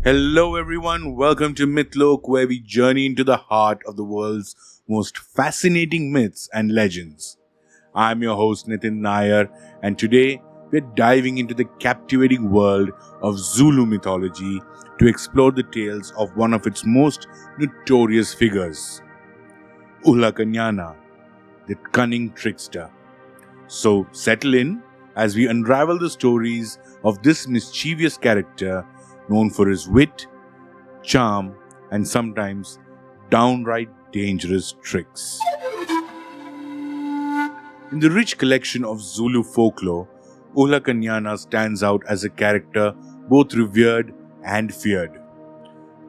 Hello everyone, welcome to Mythlok, where we journey into the heart of the world's most fascinating myths and legends. I'm your host Nitin Nair, and today we're diving into the captivating world of Zulu mythology to explore the tales of one of its most notorious figures, Uhlakanyana, the cunning trickster. So settle in as we unravel the stories of this mischievous character known for his wit, charm, and sometimes downright dangerous tricks. In the rich collection of Zulu folklore, Uhlakanyana stands out as a character both revered and feared.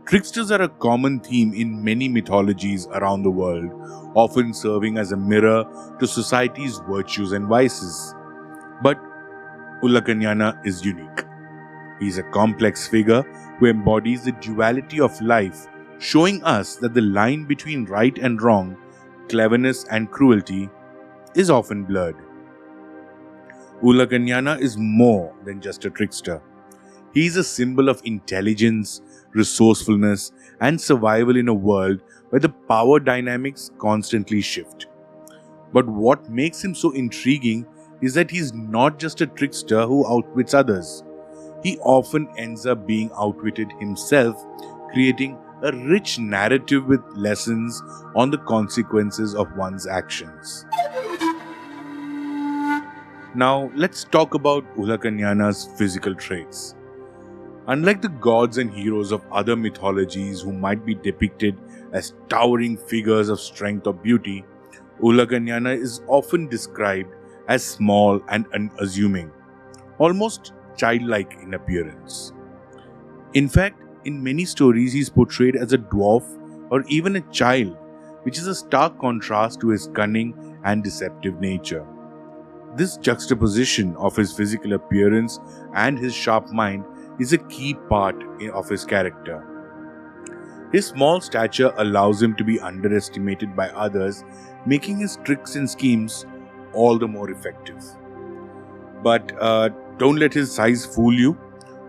Tricksters are a common theme in many mythologies around the world, often serving as a mirror to society's virtues and vices. But Uhlakanyana is unique. He is a complex figure who embodies the duality of life, showing us that the line between right and wrong, cleverness and cruelty, is often blurred. Uhlakanyana is more than just a trickster. He is a symbol of intelligence, resourcefulness, and survival in a world where the power dynamics constantly shift. But what makes him so intriguing is that he is not just a trickster who outwits others. He often ends up being outwitted himself, creating a rich narrative with lessons on the consequences of one's actions. Now, let's talk about Uhlakanyana's physical traits. Unlike the gods and heroes of other mythologies who might be depicted as towering figures of strength or beauty, Uhlakanyana is often described as small and unassuming, almost childlike in appearance. In fact, in many stories he is portrayed as a dwarf or even a child, which is a stark contrast to his cunning and deceptive nature. This juxtaposition of his physical appearance and his sharp mind is a key part of his character. His small stature allows him to be underestimated by others, making his tricks and schemes all the more effective. But don't let his size fool you.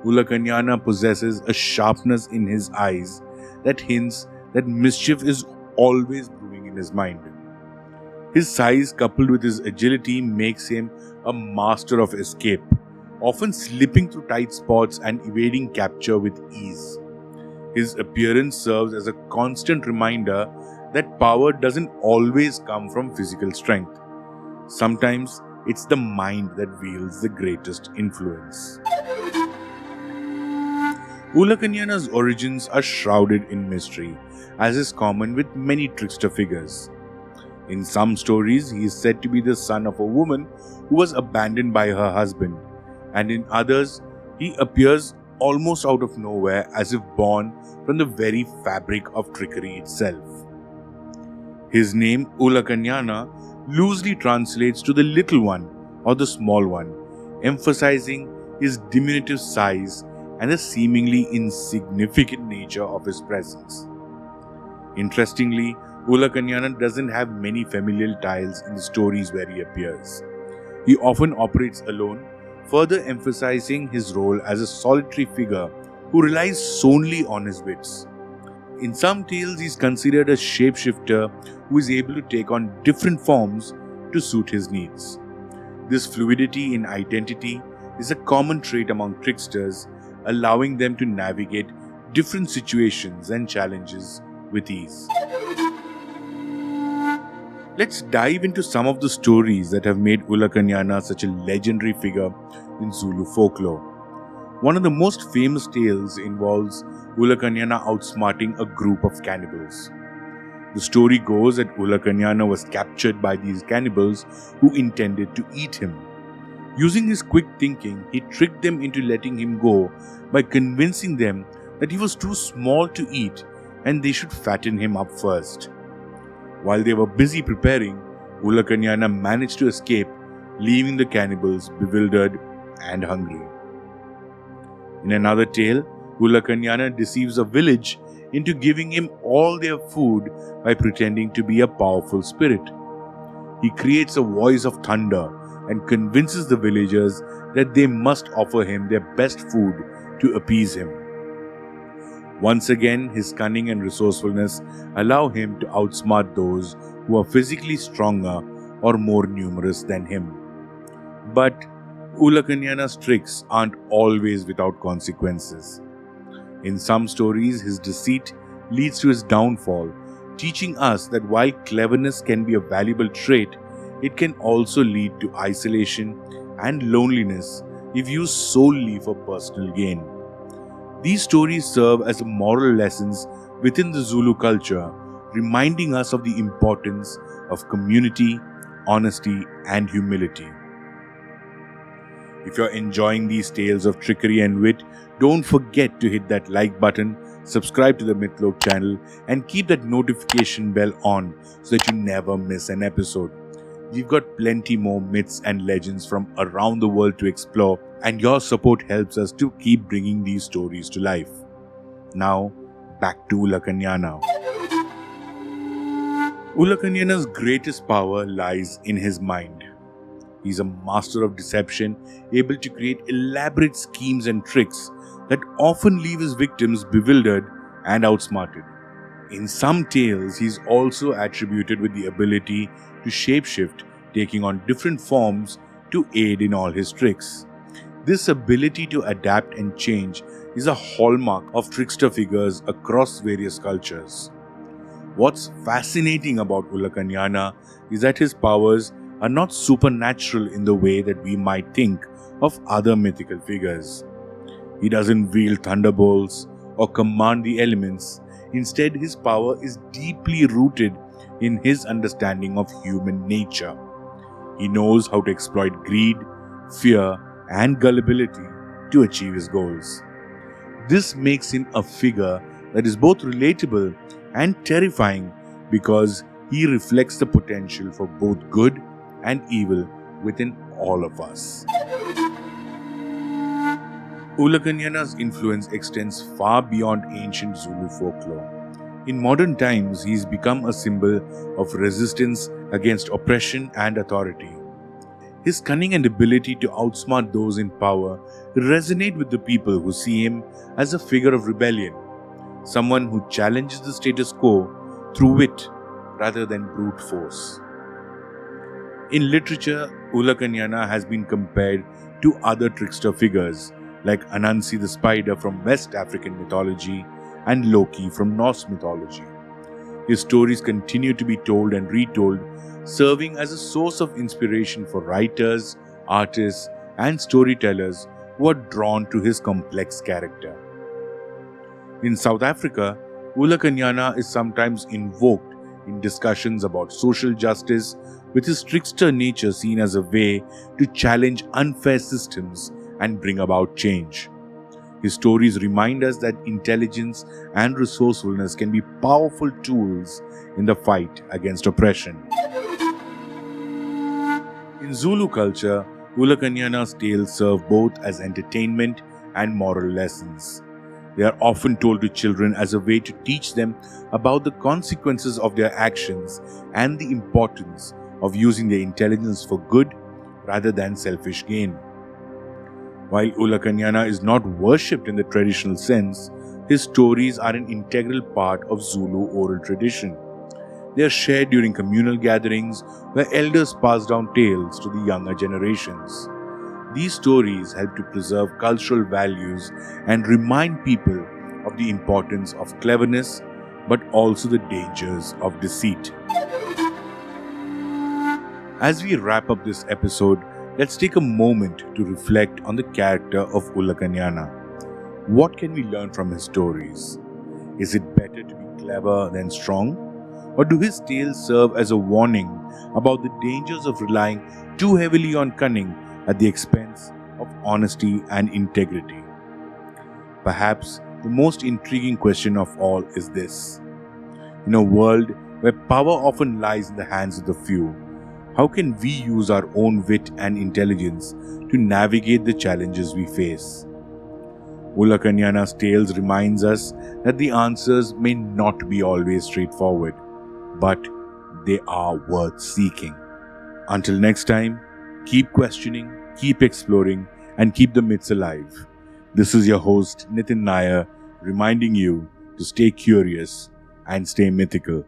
Uhlakanyana possesses a sharpness in his eyes that hints that mischief is always brewing in his mind. His size coupled with his agility makes him a master of escape, often slipping through tight spots and evading capture with ease. His appearance serves as a constant reminder that power doesn't always come from physical strength. Sometimes it's the mind that wields the greatest influence. Uhlakanyana's origins are shrouded in mystery, as is common with many trickster figures. In some stories, he is said to be the son of a woman who was abandoned by her husband, and in others, he appears almost out of nowhere as if born from the very fabric of trickery itself. His name, Uhlakanyana, loosely translates to the little one or the small one, emphasizing his diminutive size and the seemingly insignificant nature of his presence. Interestingly, Uhlakanyana doesn't have many familial ties in the stories where he appears. He often operates alone, further emphasizing his role as a solitary figure who relies solely on his wits. In some tales, he is considered a shapeshifter who is able to take on different forms to suit his needs. This fluidity in identity is a common trait among tricksters, allowing them to navigate different situations and challenges with ease. Let's dive into some of the stories that have made Uhlakanyana such a legendary figure in Zulu folklore. One of the most famous tales involves Uhlakanyana outsmarting a group of cannibals. The story goes that Uhlakanyana was captured by these cannibals who intended to eat him. Using his quick thinking, he tricked them into letting him go by convincing them that he was too small to eat and they should fatten him up first. While they were busy preparing, Uhlakanyana managed to escape, leaving the cannibals bewildered and hungry. In another tale, Uhlakanyana deceives a village into giving him all their food by pretending to be a powerful spirit. He creates a voice of thunder and convinces the villagers that they must offer him their best food to appease him. Once again, his cunning and resourcefulness allow him to outsmart those who are physically stronger or more numerous than him. But Uhlakanyana's tricks aren't always without consequences. In some stories, his deceit leads to his downfall, teaching us that while cleverness can be a valuable trait, it can also lead to isolation and loneliness if used solely for personal gain. These stories serve as moral lessons within the Zulu culture, reminding us of the importance of community, honesty, and humility. If you're enjoying these tales of trickery and wit, don't forget to hit that like button, subscribe to the Mythlok channel, and keep that notification bell on so that you never miss an episode. We've got plenty more myths and legends from around the world to explore, and your support helps us to keep bringing these stories to life. Now, back to Uhlakanyana. Uhlakanyana's greatest power lies in his mind. He's a master of deception, able to create elaborate schemes and tricks that often leave his victims bewildered and outsmarted. In some tales, he's also attributed with the ability to shapeshift, taking on different forms to aid in all his tricks. This ability to adapt and change is a hallmark of trickster figures across various cultures. What's fascinating about Uhlakanyana is that his powers are not supernatural in the way that we might think of other mythical figures. He doesn't wield thunderbolts or command the elements. Instead, his power is deeply rooted in his understanding of human nature. He knows how to exploit greed, fear, and gullibility to achieve his goals. This makes him a figure that is both relatable and terrifying because he reflects the potential for both good and evil within all of us. Uhlakanyana's influence extends far beyond ancient Zulu folklore. In modern times, he's become a symbol of resistance against oppression and authority. His cunning and ability to outsmart those in power resonate with the people who see him as a figure of rebellion, someone who challenges the status quo through wit rather than brute force. In literature, Uhlakanyana has been compared to other trickster figures like Anansi the spider from West African mythology and Loki from Norse mythology. His stories continue to be told and retold, serving as a source of inspiration for writers, artists, and storytellers who are drawn to his complex character. In South Africa, Uhlakanyana is sometimes invoked in discussions about social justice, with his trickster nature seen as a way to challenge unfair systems and bring about change. His stories remind us that intelligence and resourcefulness can be powerful tools in the fight against oppression. In Zulu culture, Uhlakanyana's tales serve both as entertainment and moral lessons. They are often told to children as a way to teach them about the consequences of their actions and the importance of using their intelligence for good rather than selfish gain. While Uhlakanyana is not worshipped in the traditional sense, his stories are an integral part of Zulu oral tradition. They are shared during communal gatherings where elders pass down tales to the younger generations. These stories help to preserve cultural values and remind people of the importance of cleverness, but also the dangers of deceit. As we wrap up this episode, let's take a moment to reflect on the character of Uhlakanyana. What can we learn from his stories? Is it better to be clever than strong? Or do his tales serve as a warning about the dangers of relying too heavily on cunning at the expense of honesty and integrity? Perhaps the most intriguing question of all is this. In a world where power often lies in the hands of the few, how can we use our own wit and intelligence to navigate the challenges we face? Uhlakanyana's tales reminds us that the answers may not be always straightforward, but they are worth seeking. Until next time, keep questioning, keep exploring, and keep the myths alive. This is your host, Nitin Nair, reminding you to stay curious and stay mythical.